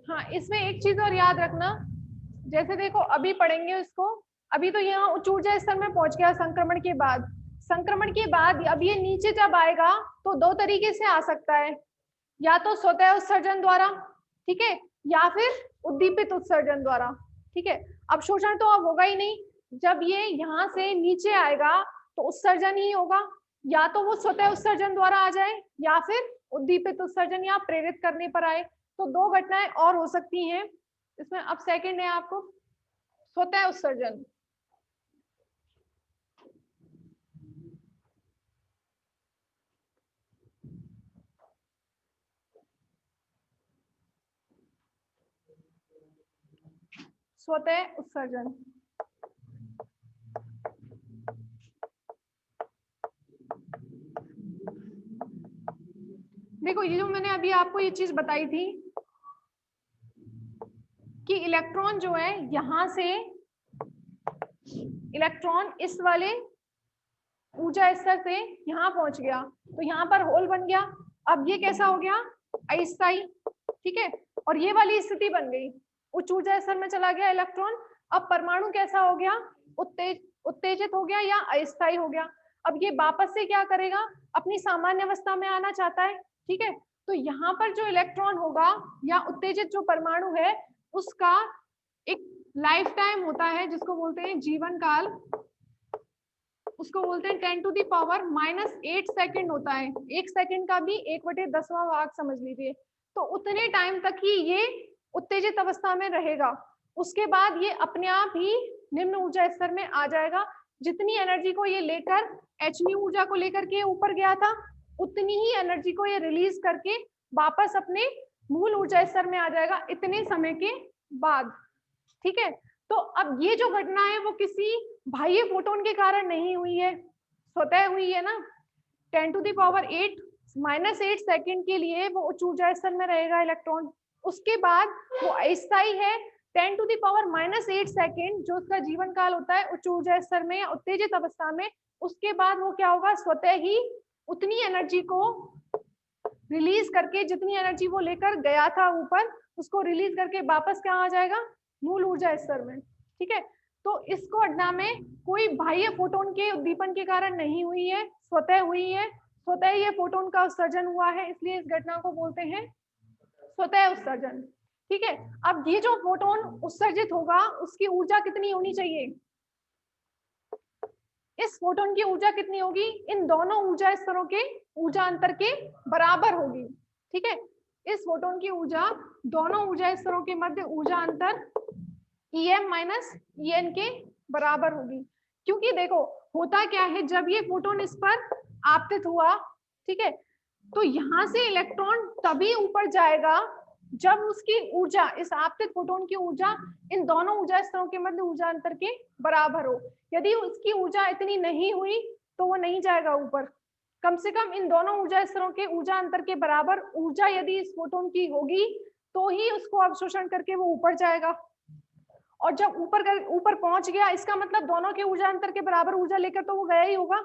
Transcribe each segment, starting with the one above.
हाँ, इसमें एक चीज और याद रखना, जैसे देखो अभी पढ़ेंगे इसको, अभी तो यहाँ उच्च ऊर्जा स्तर में पहुंच गया संक्रमण के बाद। संक्रमण के बाद अब ये नीचे जब आएगा तो दो तरीके से आ सकता है, या तो स्वतः उत्सर्जन द्वारा, ठीक है, या फिर उद्दीपित उत्सर्जन द्वारा, ठीक है। अब शोषण तो अब होगा ही नहीं, जब ये यहाँ से नीचे आएगा तो उत्सर्जन ही होगा, या तो वो स्वतः उत्सर्जन द्वारा आ जाए या फिर उद्दीपित उत्सर्जन या प्रेरित करने पर आए। तो दो घटनाएं और हो सकती हैं इसमें। अब सेकंड है आपको स्वतः उत्सर्जन। स्वतः उत्सर्जन, देखो ये जो मैंने अभी आपको ये चीज बताई थी कि इलेक्ट्रॉन जो है यहां से, इलेक्ट्रॉन इस वाले ऊर्जा स्तर से यहाँ पहुंच गया तो यहाँ पर होल बन गया। अब ये कैसा हो गया, अस्थायी, ठीक है, और ये वाली स्थिति बन गई, उच्च ऊर्जा स्तर में चला गया इलेक्ट्रॉन। अब परमाणु कैसा हो गया, उत्तेजित हो गया या अस्थायी हो गया। अब ये वापस से क्या करेगा, अपनी सामान्य अवस्था में आना चाहता है, ठीक है। तो यहाँ पर जो इलेक्ट्रॉन होगा या उत्तेजित जो परमाणु है उसका एक लाइफ टाइम होता है जिसको बोलते हैं जीवन काल, उसको बोलते हैं 10⁻⁻8 सेकंड होता है। एक सेकंड का भी 1/10वां भाग समझ लीजिए। तो उतने टाइम तक ही ये उत्तेजित अवस्था में रहेगा, उसके बाद ये अपने आप ही निम्न ऊर्जा स्तर में आ जाएगा। जितनी एनर्जी को ये लेकर hν ऊर्जा को लेकर के ऊपर गया था उतनी ही एनर्जी को ये रिलीज करके वापस अपने मूल ऊर्जा स्तर में आ जाएगा इतने समय के बाद, ठीक है। तो अब ये जो घटना है वो किसी बाह्य फोटोन के कारण नहीं हुई है, स्वतः हुई है ना। 10⁻8 सेकंड के लिए वो उच्च ऊर्जा स्तर में रहेगा इलेक्ट्रॉन, उसके बाद वो अस्थायी है। 10⁻⁻8 सेकंड जो उसका जीवन काल होता है उच्च ऊर्जा स्तर में या उत्तेजित अवस्था में, उसके बाद वो क्या होगा, स्वतः ही उतनी एनर्जी को रिलीज करके, जितनी एनर्जी वो लेकर गया था ऊपर उसको रिलीज करके वापस क्या आ जाएगा, मूल ऊर्जा स्तर में, ठीक है। तो इसको घटना में कोई बाह्य फोटोन के उद्दीपन के कारण नहीं हुई है, स्वतः हुई है, स्वतः ये फोटोन का उत्सर्जन हुआ है, इसलिए इस घटना को बोलते हैं स्वतः उत्सर्जन, ठीक है। अब ये जो फोटोन उत्सर्जित होगा उसकी ऊर्जा कितनी होनी चाहिए, इस फोटोन की ऊर्जा कितनी होगी, इन दोनों ऊर्जा स्तरों के ऊर्जा अंतर के बराबर होगी, ठीक है। इस फोटोन की ऊर्जा दोनों ऊर्जा स्तरों के मध्य ऊर्जा अंतर Em माइनस En के बराबर होगी। क्योंकि देखो होता क्या है, जब ये फोटोन इस पर आपतित हुआ, ठीक है, तो यहां से इलेक्ट्रॉन तभी ऊपर जाएगा जब उसकी ऊर्जा, इस आपतित फोटोन की ऊर्जा इन दोनों ऊर्जा स्तरों के मध्य ऊर्जा अंतर के बराबर हो। यदि उसकी ऊर्जा इतनी नहीं हुई तो वो नहीं जाएगा ऊपर। कम से कम इन दोनों ऊर्जा स्तरों के ऊर्जा अंतर के बराबर ऊर्जा यदि इस फोटोन की होगी तो ही उसको अवशोषण करके वो ऊपर जाएगा। और जब ऊपर पहुंच गया इसका मतलब दोनों के ऊर्जा अंतर के बराबर ऊर्जा लेकर तो वो गया ही होगा,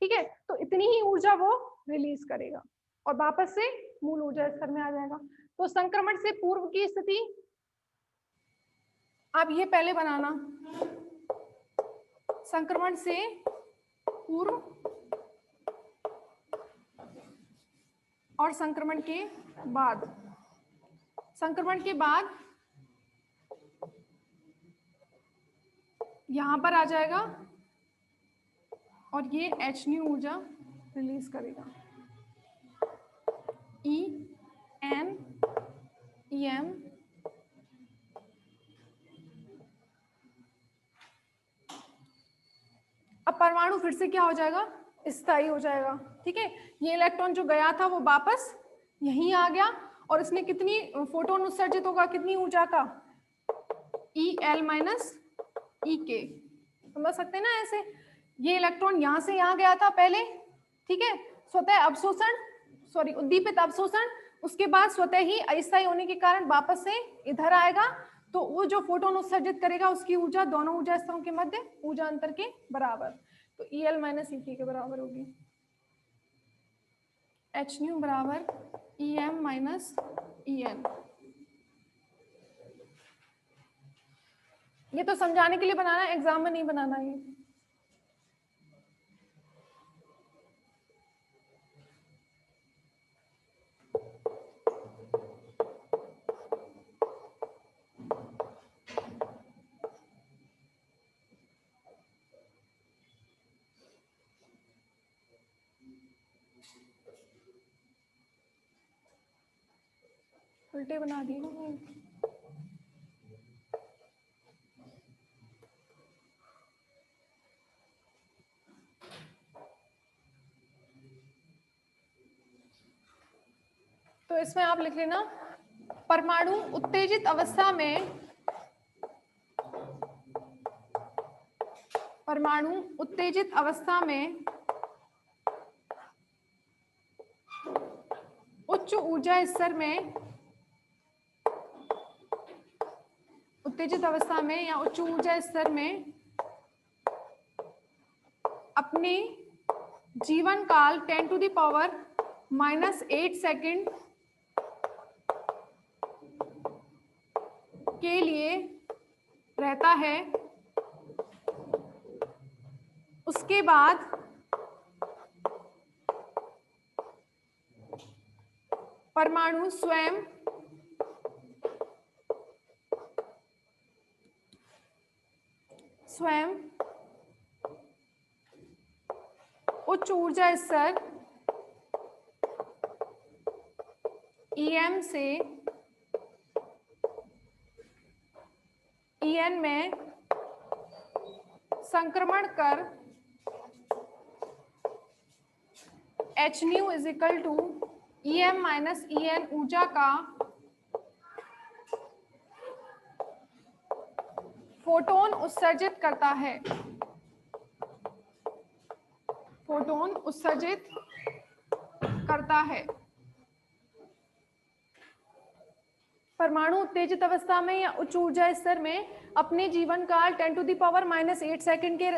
ठीक है। तो इतनी ही ऊर्जा वो रिलीज करेगा और वापस से मूल ऊर्जा स्तर में आ जाएगा। तो संक्रमण से पूर्व की स्थिति आप ये पहले बनाना, संक्रमण से पूर्व और संक्रमण के बाद। संक्रमण के बाद यहां पर आ जाएगा और ये hν ऊर्जा रिलीज करेगा, En Em अब परमाणु फिर से क्या हो जाएगा, स्थायी हो जाएगा, ठीक है। ये इलेक्ट्रॉन जो गया था वो वापस यहीं आ गया और इसने कितनी फोटोन उत्सर्जित होगा, कितनी ऊर्जा का, EL माइनस EK, समझ सकते हैं ना ऐसे। ये इलेक्ट्रॉन यहां से यहां गया था पहले, ठीक है, स्वतः अवशोषण, सॉरी उद्दीपित अवशोषण, उसके बाद स्वतः ही अस्थायी होने के कारण वापस से इधर आएगा। तो वो जो फोटोन उत्सर्जित करेगा उसकी ऊर्जा दोनों ऊर्जा स्तरों के मध्य ऊर्जा अंतर के बराबर, तो EL माइनस EK के बराबर होगी। hν बराबर Em माइनस En, ये तो समझाने के लिए बनाना है, एग्जाम में नहीं बनाना ये। उल्टे बना दिए। तो इसमें आप लिख लेना, परमाणु उत्तेजित अवस्था में, परमाणु उत्तेजित अवस्था में उच्च ऊर्जा स्तर में, उत्तेजित अवस्था में या उच्च ऊर्जा स्तर में अपने जीवन काल 10⁻⁻8 सेकंड के लिए रहता है। उसके बाद परमाणु स्वयं उच्च ऊर्जा स्तर EM से EN में संक्रमण कर hν = EM - EN ऊर्जा का फोटोन उत्सर्जित करता है, फोटोन उत्सर्जित करता है। परमाणु उत्तेजित अवस्था में या उच्च ऊर्जा स्तर में अपने जीवन काल 10⁻⁻8 सेकंड के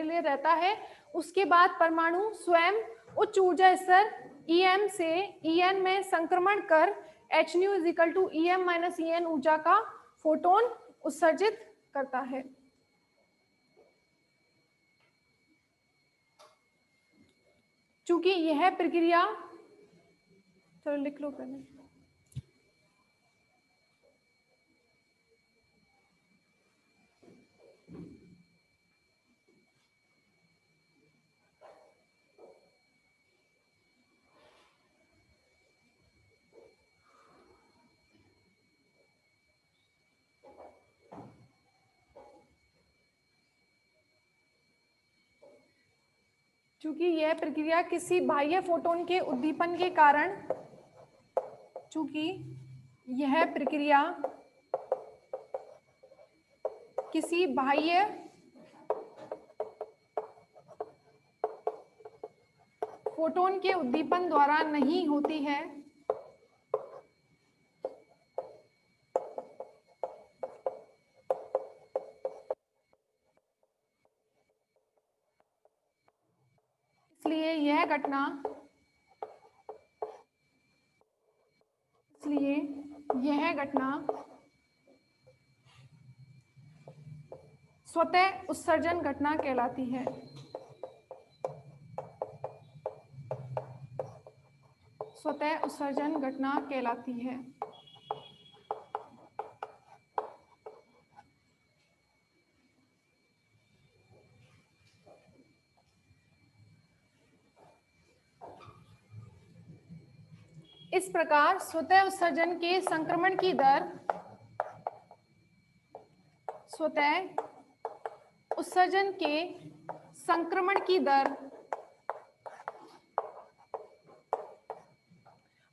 लिए रहता है। उसके बाद परमाणु स्वयं उच्च ऊर्जा स्तर EM से EN में संक्रमण कर hν = EM - EN ऊर्जा का फोटोन उत्सर्जित करता है। चूंकि यह प्रक्रिया, चलो लिख लो पहले, चूंकि यह प्रक्रिया किसी बाह्य फोटोन के उद्दीपन के कारण, चूंकि यह प्रक्रिया किसी बाह्य फोटोन के उद्दीपन द्वारा नहीं होती है, इसलिए यह घटना स्वतः उत्सर्जन घटना कहलाती है। स्वतः उत्सर्जन घटना कहलाती है। इस प्रकार स्वतः उत्सर्जन के संक्रमण की दर, स्वतः उत्सर्जन के संक्रमण की दर,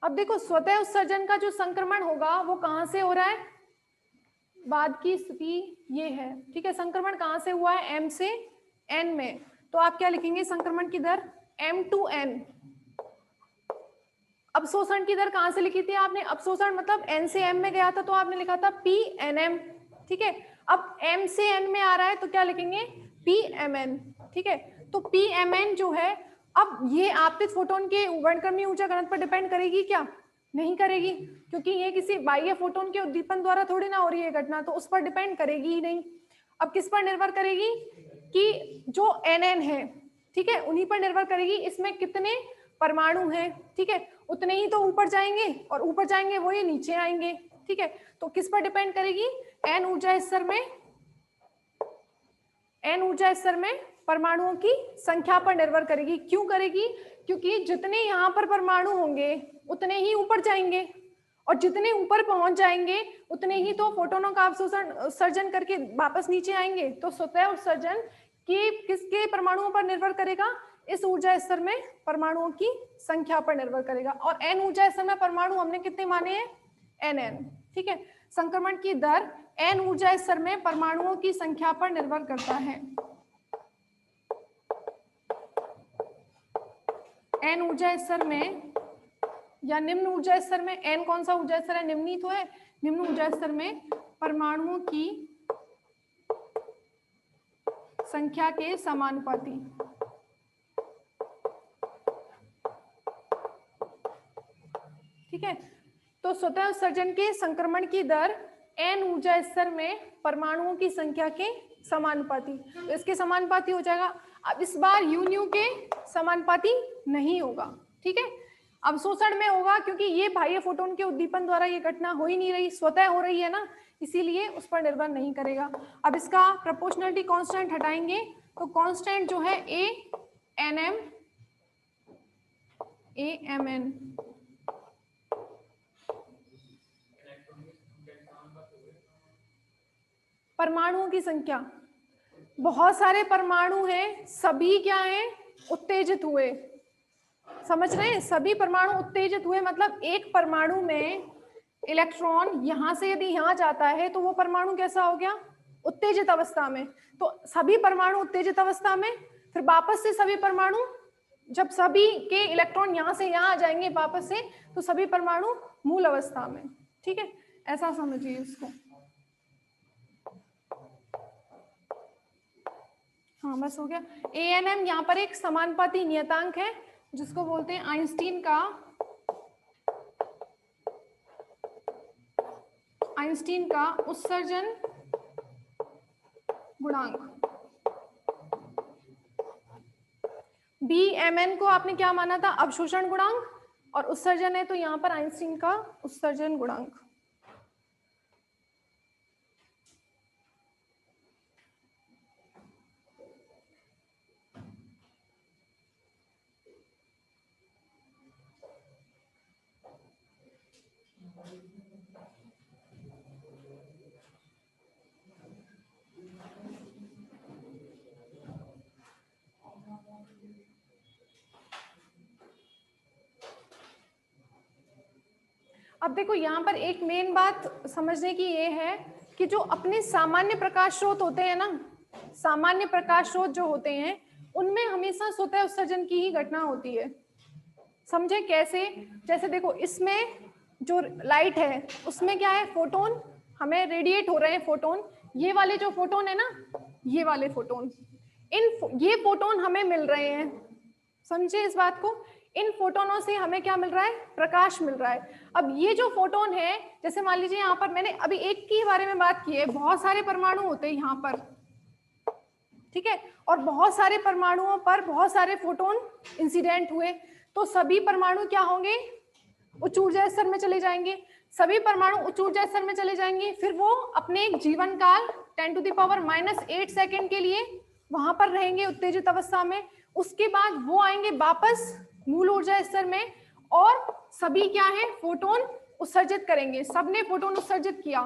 अब देखो स्वतः उत्सर्जन का जो संक्रमण होगा वो कहां से हो रहा है, बाद की स्थिति ये है, ठीक है। संक्रमण कहां से हुआ है, M से N में, तो आप क्या लिखेंगे संक्रमण की दर M to N। अवशोषण की दर कहां से लिखी थी आपने, अवशोषण मतलब N से M में गया था तो आपने लिखा था PNM, ठीक है। अब M से N में आ रहा है तो क्या लिखेंगे PMN, ठीक है। तो PMN जो है, अब ये आपतित फोटोन के वर्णक्रमीय ऊर्जा घनत्व पर डिपेंड करेगी क्या, नहीं करेगी, क्योंकि ये किसी बाह्य फोटोन के उद्दीपन द्वारा थोड़ी ना हो रही है घटना, तो उस पर डिपेंड करेगी ही नहीं। अब किस पर निर्भर करेगी कि जो NN है, ठीक है, उन्हीं पर निर्भर करेगी इसमें कितने परमाणु हैं, ठीक है, उतने ही तो ऊपर जाएंगे और ऊपर जाएंगे वो ये नीचे आएंगे, ठीक है। तो किस पर डिपेंड करेगी, n ऊर्जा स्तर में परमाणुओं की संख्या पर निर्भर करेगी। क्यों करेगी, क्योंकि जितने यहाँ पर परमाणु होंगे उतने ही ऊपर जाएंगे और जितने ऊपर पहुंच जाएंगे उतने ही तो फोटोनों का उत्सर्जन करके वापस नीचे आएंगे। तो स्वतः उत्सर्जन किसके परमाणुओं पर निर्भर करेगा, इस ऊर्जा स्तर में परमाणुओं की संख्या पर निर्भर करेगा। और n ऊर्जा स्तर में परमाणु हमने कितने माने हैं, NN, ठीक है। संक्रमण की दर n ऊर्जा स्तर में परमाणुओं की संख्या पर निर्भर करता है। n ऊर्जा स्तर में या निम्न ऊर्जा स्तर में, n कौन सा ऊर्जा स्तर है, निम्न ही तो है, निम्न ऊर्जा स्तर में परमाणुओं की संख्या के समानुपाती। ठीक है, तो स्वतः उत्सर्जन के संक्रमण की दर n ऊर्जा स्तर में परमाणुओं की संख्या के समानुपाती, तो इसके समानुपाती हो जाएगा। अब इस बार u के समानुपाती नहीं होगा, ठीक है, अवशोषण में होगा, क्योंकि ये बाह्य फोटोन के उद्दीपन द्वारा ये घटना हो ही नहीं रही, स्वतः हो रही है ना, इसीलिए उस पर निर्भर नहीं करेगा। अब इसका प्रोपोर्शनलिटी कांस्टेंट हटाएंगे तो कांस्टेंट जो है AMN परमाणुओं की संख्या, बहुत सारे परमाणु हैं, सभी क्या हैं, उत्तेजित हुए, समझ रहे हैं, सभी परमाणु उत्तेजित हुए, मतलब एक परमाणु में इलेक्ट्रॉन यहां से यदि यहां जाता है तो वो परमाणु कैसा हो गया, उत्तेजित अवस्था में। तो सभी परमाणु उत्तेजित अवस्था में, फिर वापस से सभी परमाणु, जब सभी के इलेक्ट्रॉन यहां से यहां आ जाएंगे वापस से, तो सभी परमाणु मूल अवस्था में, ठीक है, ऐसा समझिए इसको। हाँ बस हो गया। ANM यहाँ पर एक समानुपाती नियतांक है जिसको बोलते हैं आइंस्टीन का उत्सर्जन गुणांक। BMN को आपने क्या माना था, अवशोषण गुणांक, और उत्सर्जन है तो यहाँ पर आइंस्टीन का उत्सर्जन गुणांक। अब देखो यहाँ पर एक मेन बात समझने की ये है कि जो अपने सामान्य प्रकाश स्रोत होते हैं ना, सामान्य प्रकाश स्रोत जो होते हैं उनमें हमेशा स्वतः उत्सर्जन की ही घटना होती है। समझे कैसे, जैसे देखो इसमें जो लाइट है उसमें क्या है, फोटोन हमें रेडिएट हो रहे हैं, फोटोन, ये वाले जो फोटोन है ना, ये वाले फोटोन, ये फोटोन हमें मिल रहे हैं, समझे इस बात को, इन फोटोनों से हमें क्या मिल रहा है, प्रकाश मिल रहा है। अब ये जो फोटोन है, जैसे मान लीजिए यहाँ पर मैंने अभी एक के बारे में बात की है, बहुत सारे परमाणु होते हैं यहाँ पर, ठीक है, और बहुत सारे परमाणुओं पर बहुत सारे फोटोन इंसिडेंट हुए, तो सभी परमाणु क्या होंगे, उच्च ऊर्जा स्तर में चले जाएंगे, सभी परमाणु उच्च ऊर्जा स्तर में चले जाएंगे, फिर वो अपने जीवन काल 10⁻⁻8 सेकेंड के लिए वहां पर रहेंगे उत्तेजित अवस्था में, उसके बाद वो आएंगे वापस मूल ऊर्जा स्तर में, और सभी क्या है, फोटोन उत्सर्जित करेंगे, सबने फोटोन उत्सर्जित किया,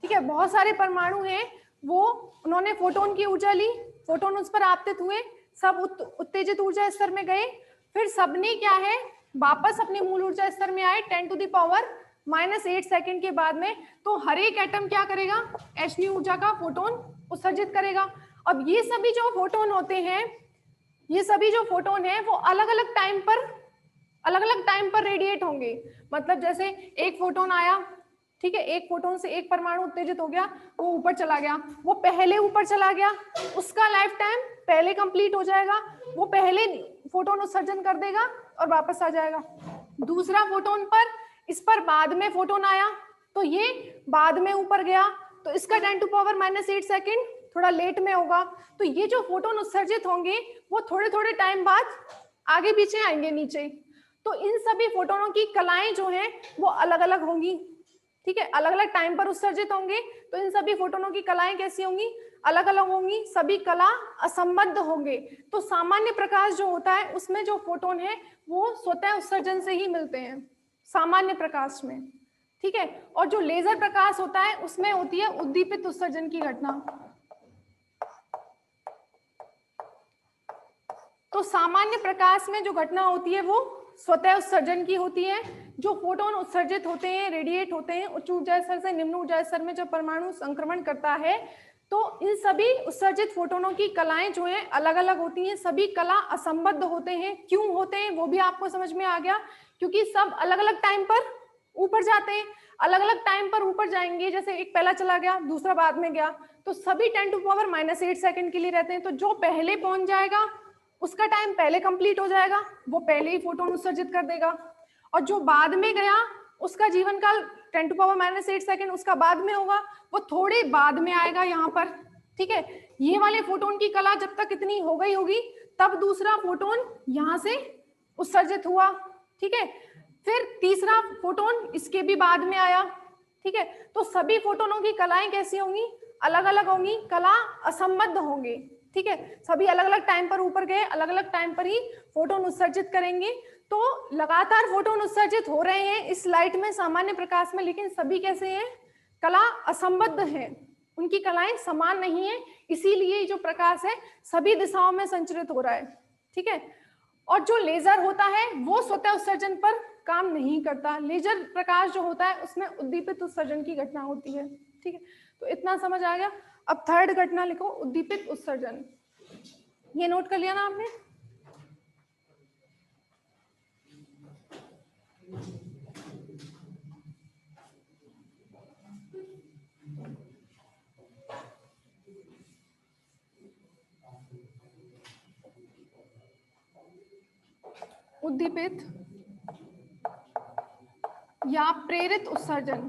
ठीक है, बहुत सारे परमाणु हैं, वो उन्होंने फोटोन की ऊर्जा ली, फोटोन उस पर आपतित हुए, सब उत्तेजित ऊर्जा स्तर में गए, फिर सबने क्या है, वापस अपने मूल ऊर्जा स्तर में आए 10⁻⁻8 सेकेंड के बाद में, तो हर एक एटम क्या करेगा, h ऊर्जा का फोटोन उत्सर्जित करेगा। अब ये सभी जो फोटोन होते हैं, ये सभी जो फोटोन है वो अलग अलग टाइम पर रेडिएट होंगे, मतलब जैसे एक फोटोन आया, ठीक है, एक फोटोन से एक परमाणु उत्तेजित हो गया, वो ऊपर चला गया, वो पहले ऊपर चला गया, उसका लाइफ टाइम पहले कंप्लीट हो जाएगा, वो पहले फोटोन उत्सर्जन कर देगा और वापस आ जाएगा। दूसरा फोटोन पर, इस पर बाद में फोटोन आया, तो ये बाद में ऊपर गया, तो इसका 10⁻⁻8 सेकेंड थोड़ा लेट में होगा। तो ये जो फोटोन उत्सर्जित होंगे वो थोड़े थोड़े टाइम बाद आगे पीछे आएंगे नीचे। तो इन सभी फोटोनों की कलाएं जो हैं वो अलग अलग होंगी, ठीक है, अलग अलग टाइम पर उत्सर्जित होंगे। तो इन सभी फोटोनों की कलाएं कैसी होंगी, अलग अलग होंगी, सभी कला असंबद्ध होंगे। तो सामान्य प्रकाश जो होता है उसमें जो फोटोन है वो स्वतः उत्सर्जन से ही मिलते हैं सामान्य प्रकाश में, ठीक है। और जो लेजर प्रकाश होता है उसमें होती है उद्दीपित उत्सर्जन की घटना। तो सामान्य प्रकाश में जो घटना होती है वो स्वतः उत्सर्जन की होती है। जो फोटोन उत्सर्जित होते हैं, रेडिएट होते हैं उच्च ऊर्जा स्तर से निम्न ऊर्जा स्तर में जब परमाणु संक्रमण करता है तो इन सभी उत्सर्जित फोटोनों की कलाएं जो हैं अलग अलग होती हैं, सभी कला असंबद्ध होते हैं। क्यों होते हैं वो भी आपको समझ में आ गया, क्योंकि सब अलग अलग टाइम पर ऊपर जाते हैं, अलग अलग टाइम पर ऊपर जाएंगे। जैसे एक पहला चला गया दूसरा बाद में गया, तो सभी 10⁻⁻8 सेकेंड के लिए रहते हैं। तो जो पहले पहुंच जाएगा उसका टाइम पहले कंप्लीट हो जाएगा, वो पहले ही फोटोन उत्सर्जित कर देगा। और जो बाद में गया उसका जीवन काल 10⁻⁻8 सेकेंड उसका बाद में होगा, वो थोड़े बाद में आएगा यहाँ पर, ठीक है। ये वाले फोटोन की कला जब तक इतनी हो गई होगी तब दूसरा फोटोन यहाँ से उत्सर्जित हुआ, ठीक है। फिर तीसरा फोटोन इसके भी बाद में आया, ठीक है। तो सभी फोटोनों की कलाएं कैसी होंगी, अलग अलग होंगी, कला असंबद्ध होंगे, ठीक है। सभी अलग अलग टाइम पर ऊपर गए, अलग अलग टाइम पर ही फोटोन उत्सर्जित करेंगे। तो लगातार फोटोन उत्सर्जित हो रहे हैं इस लाइट में सामान्य प्रकाश में, लेकिन सभी कैसे हैं, कला असंबद्ध है, उनकी कलाएं समान नहीं है, इसीलिए जो प्रकाश है सभी दिशाओं में संचरित हो रहा है, ठीक है। और जो लेजर होता है वो स्वतः उत्सर्जन पर काम नहीं करता। लेजर प्रकाश जो होता है उसमें उद्दीपित उत्सर्जन की घटना होती है, ठीक है। तो इतना समझ आ गया। अब थर्ड घटना लिखो, उद्दीपित उत्सर्जन। ये नोट कर लिया ना आपने? उद्दीपित या प्रेरित उत्सर्जन।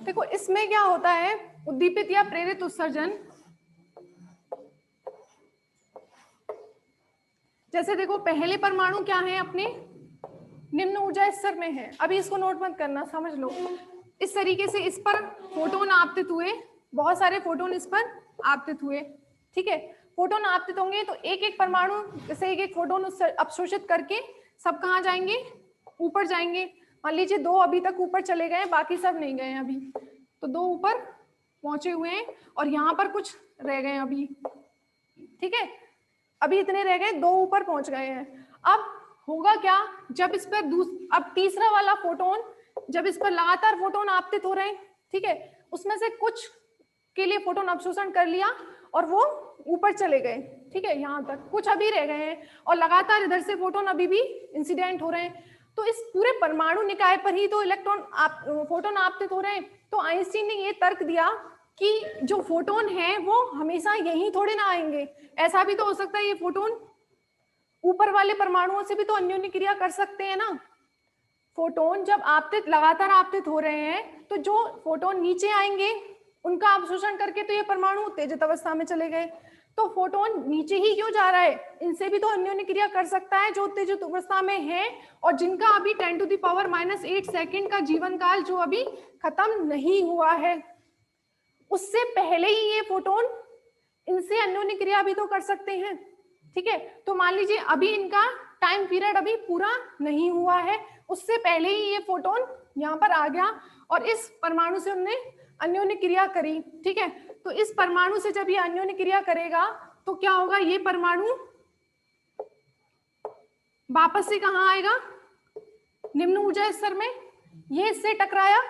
देखो इसमें क्या होता है, उद्दीपित या प्रेरित उत्सर्जन, जैसे देखो पहले परमाणु क्या है अपने निम्न ऊर्जा स्तर में है। अभी इसको नोट मत करना, समझ लो। इस तरीके से इस पर फोटोन आपतित हुए, बहुत सारे फोटोन इस पर आपतित हुए, ठीक है। फोटोन आपतित होंगे तो एक एक परमाणु जैसे एक एक फोटोन अवशोषित करके सब कहाँ जाएंगे, ऊपर जाएंगे। मान लीजिए 2 अभी तक ऊपर चले गए, बाकी सब नहीं गए अभी, तो 2 ऊपर पहुंचे हुए हैं और यहाँ पर कुछ रह गए अभी, ठीक है। अभी इतने रह गए, 2 ऊपर पहुंच गए हैं। अब होगा क्या, जब इस पर अब तीसरा वाला फोटोन, जब इस पर लगातार फोटोन आपतित हो रहे हैं, ठीक है, उसमें से कुछ के लिए फोटोन अवशोषण कर लिया और वो ऊपर चले गए, ठीक है, यहाँ तक कुछ अभी रह गए हैं और लगातार इधर से फोटोन अभी भी इंसिडेंट हो रहे हैं। तो इस पूरे परमाणु निकाय पर ही तो फोटोन आपतित हो रहे हैं। तो आइंस्टीन ने ये तर्क दिया कि जो फोटोन है वो हमेशा यहीं थोड़े ना आएंगे, ऐसा भी तो हो सकता है ये फोटोन ऊपर वाले परमाणुओं से भी तो अन्योन्य क्रिया कर सकते हैं ना। फोटोन जब आपतित लगातार आपतित हो रहे हैं तो जो फोटोन नीचे आएंगे उनका अवशोषण करके तो ये परमाणु उत्तेजित अवस्था में चले गए। तो फोटोन नीचे ही क्यों जा रहा है, इनसे भी तो अन्योन्य क्रिया कर सकता है जो उत्तेजित अवस्था में है और जिनका अभी 10⁻⁻8 सेकेंड का जीवन काल जो अभी खत्म नहीं हुआ है, उससे पहले ही ये फोटोन इनसे अन्योन्य क्रिया भी तो कर सकते हैं, ठीक है। तो मान लीजिए अभी इनका टाइम पीरियड अभी पूरा नहीं हुआ है, उससे पहले ही ये फोटोन यहाँ पर आ गया और इस परमाणु से उन्होंने अन्योन्य क्रिया करी, ठीक है। तो इस परमाणु से जब ये अन्योन्य क्रिया करेगा तो क्या होगा, ये परमाणु वापस से कहाँ आएगा, निम्न ऊर्जा स्तर में। ये इससे टकराया,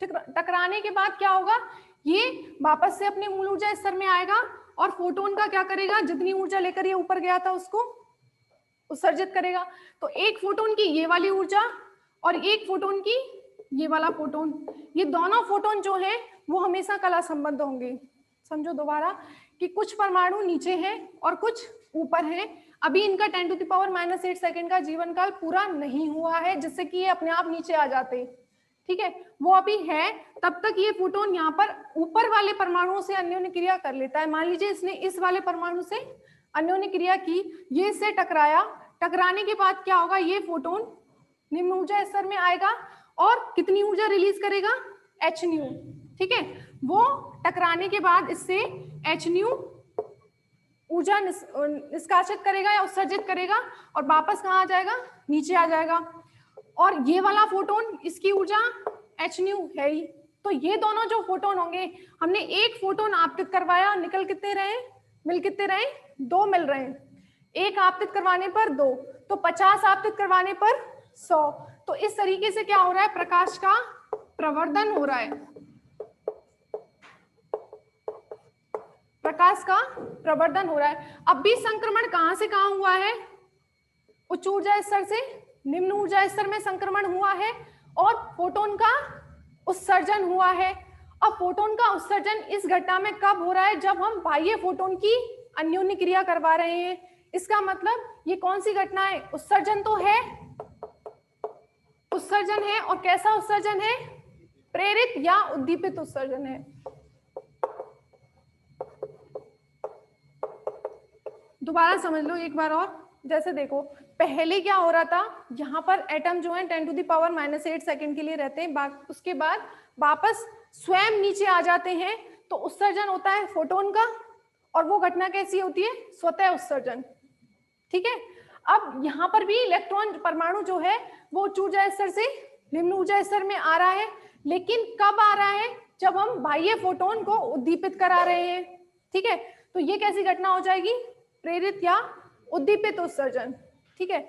टकराने के बाद क्या होगा, ये वापस से अपने मूल ऊर्जा स्तर में आएगा और फोटोन का क्या करेगा, जितनी ऊर्जा लेकर ये ऊपर गया था उसको उत्सर्जित करेगा। तो एक फोटोन की ये वाली ऊर्जा और एक फोटोन की ये वाला फोटोन, ये दोनों फोटोन जो हैं वो हमेशा कला संबद्ध होंगे। समझो दोबारा कि कुछ परमाणु नीचे हैं और कुछ ऊपर हैं। अभी इनका 10⁻⁻8 सेकंड का जीवन काल पूरा नहीं हुआ है, जिससे कि ये अपने आप नीचे आ जाते। ठीक है, वो अभी है, तब तक ये फोटोन यहाँ पर ऊपर वाले परमाणुओं से अन्योन्य क्रिया कर लेता है। मान लीजिए इसने इस वाले परमाणु से अन्योन्य क्रिया की, ये इससे टकराया, टकराने के बाद क्या होगा, ये फोटोन निम्न ऊर्जा स्तर में आएगा और कितनी ऊर्जा रिलीज करेगा, hν। ठीक है, वो टकराने के बाद इससे hν ऊर्जा निष्कासित करेगा या उत्सर्जित करेगा और वापस कहाँ आ जाएगा, नीचे आ जाएगा। और ये वाला फोटोन, इसकी ऊर्जा hν है ही। तो ये दोनों जो फोटोन होंगे, हमने एक फोटोन आपतित करवाया, निकल कितने रहे, मिल कितने रहे, 2 मिल रहे हैं। एक आपतित करवाने पर 2, तो 50 आपतित करवाने पर 100। तो इस तरीके से क्या हो रहा है, प्रकाश का प्रवर्धन हो रहा है, प्रकाश का प्रवर्धन हो रहा है। अब भी संक्रमण कहां से कहां हुआ है, उच्च ऊर्जा स्तर से निम्न ऊर्जा स्तर में संक्रमण हुआ है और फोटोन का उत्सर्जन हुआ है। अब फोटोन का उत्सर्जन इस घटना में कब हो रहा है, जब हम बाह्य फोटोन की अन्योन्य क्रिया करवा रहे हैं। इसका मतलब ये कौन सी घटना है, उत्सर्जन तो है, उत्सर्जन है, और कैसा उत्सर्जन है, प्रेरित या उद्दीपित उत्सर्जन है। दोबारा समझ लो एक बार और। जैसे देखो, पहले क्या हो रहा था, यहाँ पर एटम जो है 10⁻⁻8 सेकंड के लिए रहते हैं, उसके बाद वापस स्वयं नीचे आ जाते हैं, तो उत्सर्जन होता है फोटोन का, और वो घटना कैसी होती है, स्वतः उत्सर्जन। ठीक है, अब यहाँ पर भी इलेक्ट्रॉन परमाणु जो है वो उच्च ऊर्जा स्तर से निम्न ऊर्जा स्तर में आ रहा है, लेकिन कब आ रहा है, जब हम बाह्य फोटोन को उद्दीपित करा रहे हैं। ठीक है, तो ये कैसी घटना हो जाएगी, प्रेरित या उद्दीपित उत्सर्जन। ठीक है,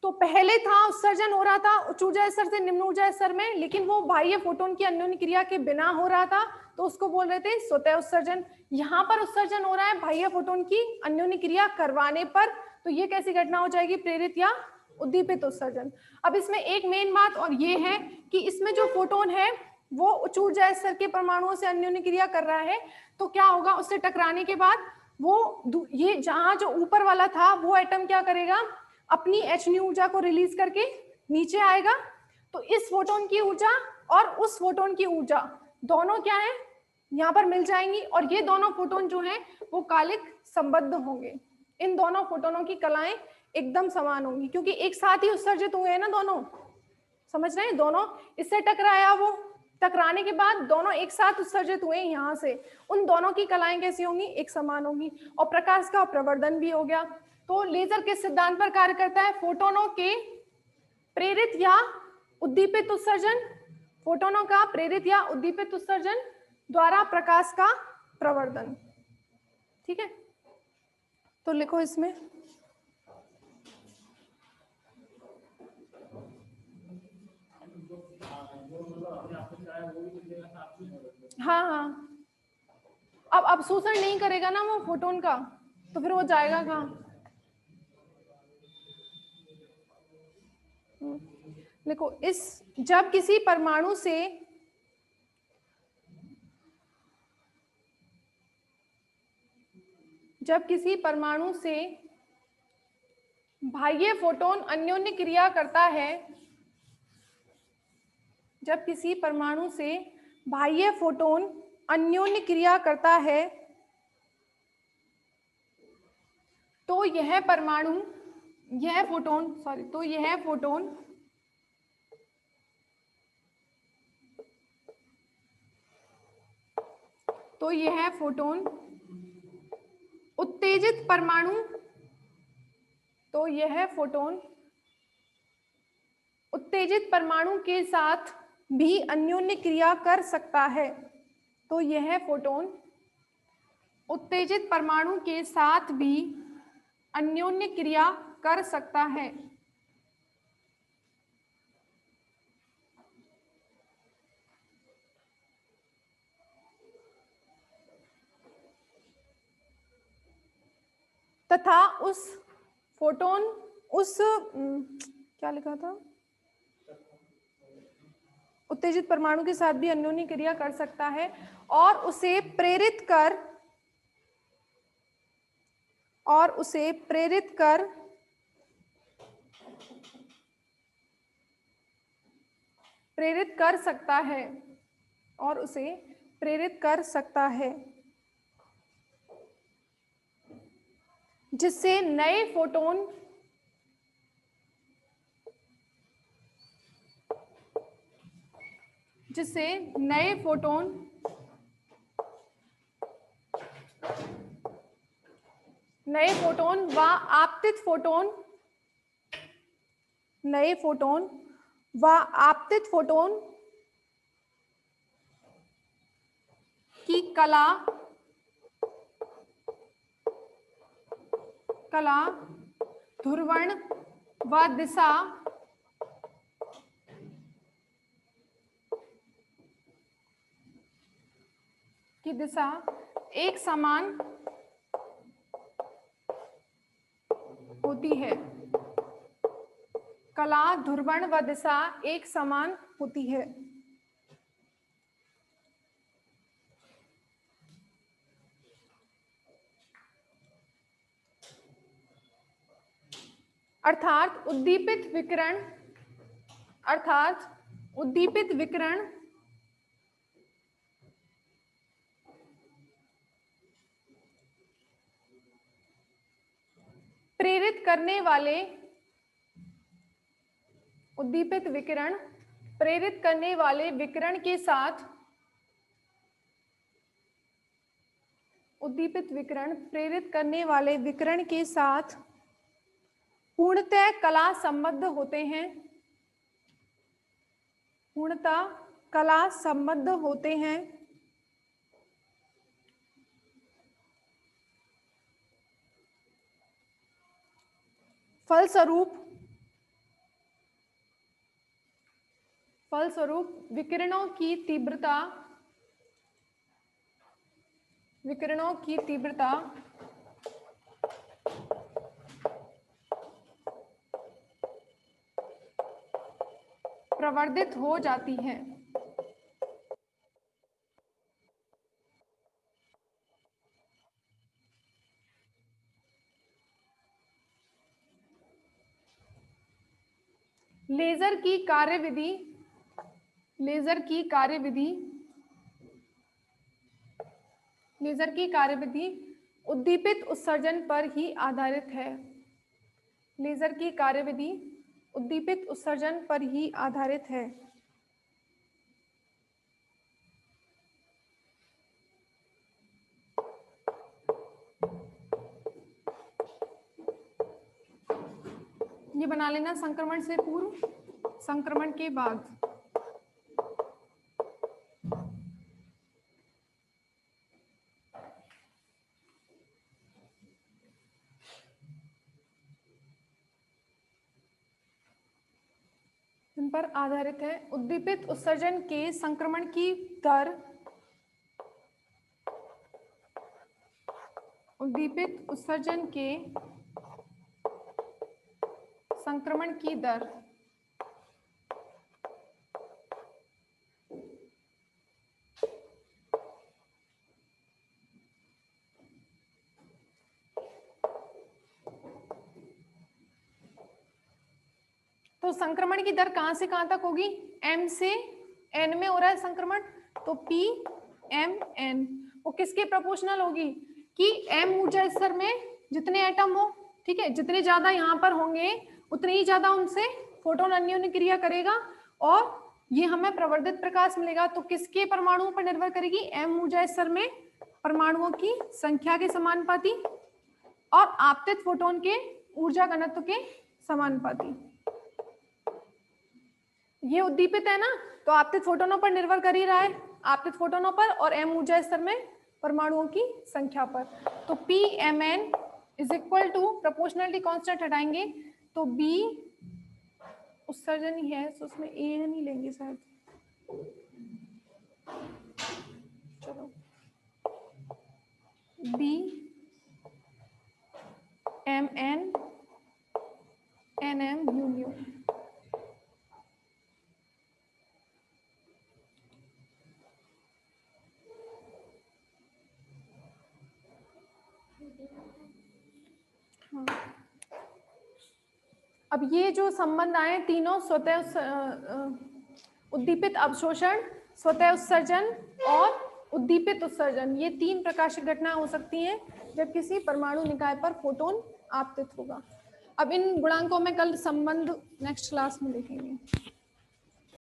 तो पहले था उत्सर्जन हो रहा था उच्च ऊर्जा स्तर से निम्न ऊर्जा स्तर में, लेकिन वो बाह्य फोटोन की अन्योन्य क्रिया के बिना हो रहा था, तो उसको बोल रहे थे स्वतः उत्सर्जन। यहाँ पर उत्सर्जन हो रहा है बाह्य फोटोन की अन्योन्य क्रिया करवाने पर, तो ये कैसी घटना हो जाएगी, प्रेरित या उद्दीपित उत्सर्जन। अब इसमें एक मेन बात और ये है कि इसमें जो फोटोन है वो उच्च ऊर्जा स्तर के परमाणुओं से अन्योन्य क्रिया कर रहा है, तो क्या होगा, उससे टकराने के बाद वो ये जहां जो ऊपर वाला था वो एटम क्या करेगा, अपनी hν ऊर्जा को रिलीज करके नीचे आएगा। तो इस फोटोन की ऊर्जा और उस फोटोन की ऊर्जा दोनों क्या है, यहाँ पर मिल जाएंगी, और ये दोनों फोटोन जो हैं वो कालिक संबद्ध होंगे। इन दोनों फोटोनों की कलाएं एकदम समान होंगी, क्योंकि एक साथ ही उत्सर्जित हुए हैं ना दोनों, समझ रहे हैं, दोनों इससे टकराया, वो टकराने के बाद दोनों एक साथ उत्सर्जित हुए यहाँ से, उन दोनों की कलाएं कैसी होंगी, एक समान होंगी, और प्रकाश का प्रवर्धन भी हो गया। तो लेजर किस सिद्धांत पर कार्य करता है, फोटोनों के प्रेरित या उद्दीपित उत्सर्जन, फोटोनों का प्रेरित या उद्दीपित उत्सर्जन द्वारा प्रकाश का प्रवर्धन। ठीक है, तो लिखो इसमें, हाँ हाँ, अब अवशोषण नहीं करेगा ना वो फोटोन का, तो फिर वो जाएगा कहाँ। देखो, इस जब किसी परमाणु से बाह्य फोटोन अन्योन्य क्रिया करता है, जब किसी परमाणु से बाह्य फोटोन अन्योन्य क्रिया करता है, तो यह परमाणु, यह फोटोन, सॉरी, तो यह फोटोन उत्तेजित परमाणु, तो यह फोटोन उत्तेजित परमाणु के साथ भी अन्योन्य क्रिया कर सकता है। तो यह फोटोन उत्तेजित परमाणु के साथ भी अन्योन्य क्रिया कर सकता है। तथा उस फोटोन, उस क्या लिखा था, उत्तेजित परमाणु के साथ भी अन्योन्य क्रिया कर सकता है और उसे प्रेरित कर और उसे प्रेरित कर सकता है, और उसे प्रेरित कर सकता है, जिससे नए फोटोन व आपतित फोटोन की कला ध्रुवण व दिशा एक समान होती है। कला, ध्रुवण व दिशा एक समान होती है। अर्थात उद्दीपित विकिरण प्रेरित करने वाले विकिरण के साथ पूर्णतः कला संबद्ध होते हैं। फलस्वरूप विकिरणों की तीव्रता प्रवर्धित हो जाती है। लेजर की कार्यविधि उद्दीपित उत्सर्जन पर ही आधारित है। लेजर की कार्यविधि उद्दीपित उत्सर्जन पर ही आधारित है। ये बना लेना संक्रमण से पूर्व, संक्रमण के बाद। इन पर आधारित है। उद्दीपित उत्सर्जन के संक्रमण की दर तो संक्रमण की दर कहां से कहां तक होगी? m से n में हो रहा है संक्रमण, तो p m n वो किसके प्रोपोर्शनल होगी कि m ऊर्जा स्तर में जितने एटम हो, ठीक है, जितने ज्यादा यहाँ पर होंगे उतने ही ज्यादा उनसे फोटोन अन्योन्य क्रिया करेगा और ये हमें प्रवर्धित प्रकाश मिलेगा। तो किसके परमाणुओं पर निर्भर करेगी? m ऊर्जा स्तर में परमाणुओं की संख्या के समानुपाती और आपतित फोटोन के ऊर्जा घनत्व के समानुपाती। ये उद्दीपित है ना, तो आपतित फोटोनों पर निर्भर कर ही रहा है, आपतित फोटोनों पर और m ऊर्जा स्तर में परमाणुओं की संख्या पर। तो p m n is equal to proportionality constant हटाएंगे तो b उत्सर्जन ही है, तो उसमें a नहीं लेंगे शायद, चलो b m n n m u mu। अब ये जो संबंध आए तीनों, स्वतः उद्दीपित अवशोषण, स्वतः उत्सर्जन और उद्दीपित उत्सर्जन, ये 3 प्रकाशिक घटनाएं हो सकती हैं जब किसी परमाणु निकाय पर फोटोन आपतित होगा। अब इन गुणांकों में कल संबंध नेक्स्ट क्लास में देखेंगे।